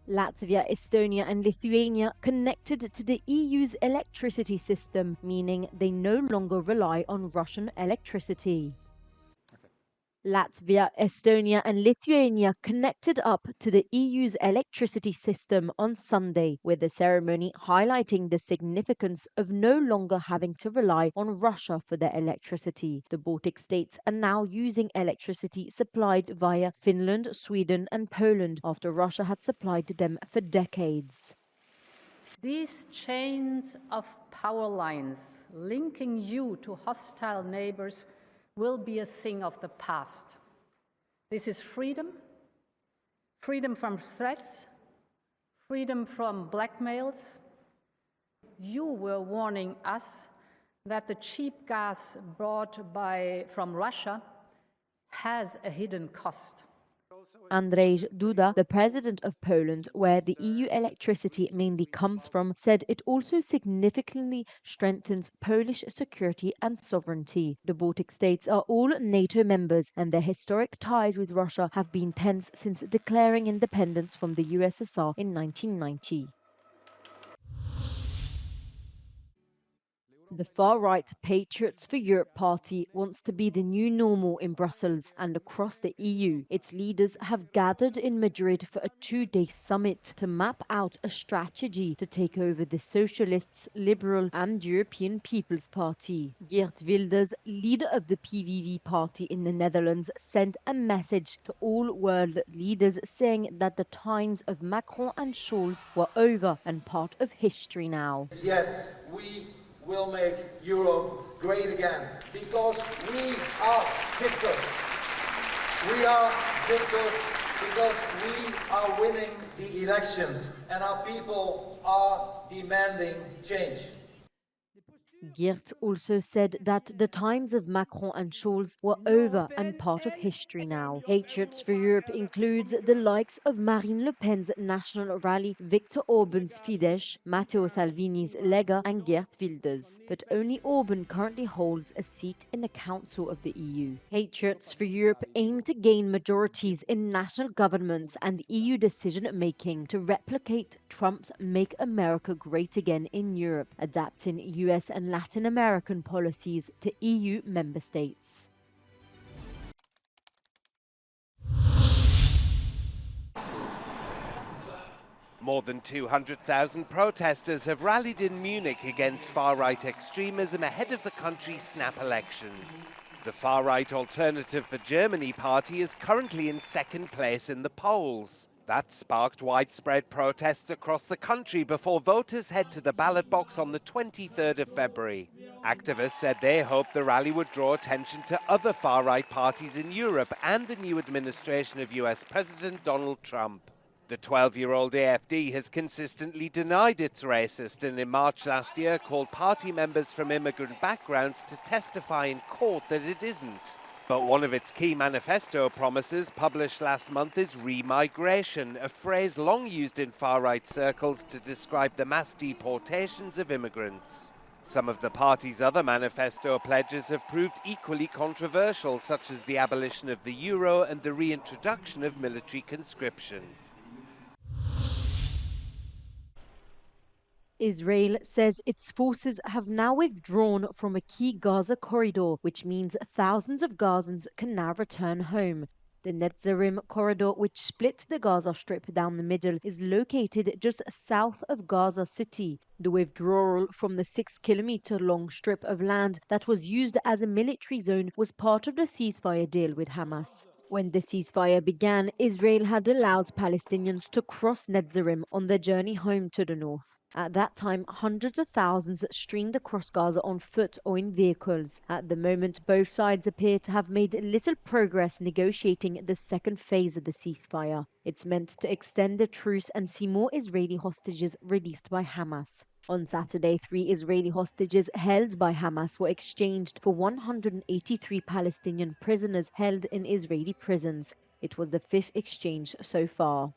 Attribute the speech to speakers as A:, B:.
A: Latvia, Estonia and Lithuania connected to the EU's electricity system, meaning they no longer rely on Russian electricity. Latvia, Estonia and Lithuania connected up to the EU's electricity system on Sunday, with a ceremony highlighting the significance of no longer having to rely on Russia for their electricity. The Baltic states are now using electricity supplied via Finland, Sweden and Poland after Russia had supplied them for decades.
B: These chains of power lines linking you to hostile neighbors will be a thing of the past. This is freedom, freedom from threats, freedom from blackmails. You were warning us that the cheap gas brought from Russia has a hidden cost.
A: Andrzej Duda, the president of Poland, where the EU electricity mainly comes from, said it also significantly strengthens Polish security and sovereignty. The Baltic states are all NATO members, and their historic ties with Russia have been tense since declaring independence from the USSR in 1990. The far-right Patriots for Europe party wants to be the new normal in Brussels and across the EU. Its leaders have gathered in Madrid for a two-day summit to map out a strategy to take over the Socialists, Liberal and European People's Party. Geert Wilders, leader of the PVV party in the Netherlands, sent a message to all world leaders saying that the times of Macron and Scholz were over and part of history now.
C: Yes, we will make Europe great again, because we are victors. We are victors because we are winning the elections and our people are demanding change.
A: Geert also said that the times of Macron and Scholz were over and part of history now. Hatreds for Europe includes the likes of Marine Le Pen's National Rally, Viktor Orban's Fidesz, Matteo Salvini's Lega and Geert Wilders. But only Orban currently holds a seat in the Council of the EU. Hatreds for Europe aim to gain majorities in national governments and EU decision-making to replicate Trump's Make America Great Again in Europe, adapting US and Latin American policies to EU member states.
D: More than 200,000 protesters have rallied in Munich against far-right extremism ahead of the country's snap elections. The far-right Alternative for Germany party is currently in second place in the polls. That sparked widespread protests across the country before voters head to the ballot box on the 23rd of February. Activists said they hoped the rally would draw attention to other far-right parties in Europe and the new administration of US President Donald Trump. The 12-year-old AfD has consistently denied it's racist and in March last year called party members from immigrant backgrounds to testify in court that it isn't. But one of its key manifesto promises published last month is remigration, a phrase long used in far-right circles to describe the mass deportations of immigrants. Some of the party's other manifesto pledges have proved equally controversial, such as the abolition of the euro and the reintroduction of military conscription.
A: Israel says its forces have now withdrawn from a key Gaza corridor, which means thousands of Gazans can now return home. The Netzarim corridor, which splits the Gaza Strip down the middle, is located just south of Gaza City. The withdrawal from the 6-kilometer-long strip of land that was used as a military zone was part of the ceasefire deal with Hamas. When the ceasefire began, Israel had allowed Palestinians to cross Netzarim on their journey home to the north. At that time, hundreds of thousands streamed across Gaza on foot or in vehicles. At the moment, both sides appear to have made little progress negotiating the second phase of the ceasefire. It's meant to extend the truce and see more Israeli hostages released by Hamas. On Saturday, 3 Israeli hostages held by Hamas were exchanged for 183 Palestinian prisoners held in Israeli prisons. It was the 5th exchange so far.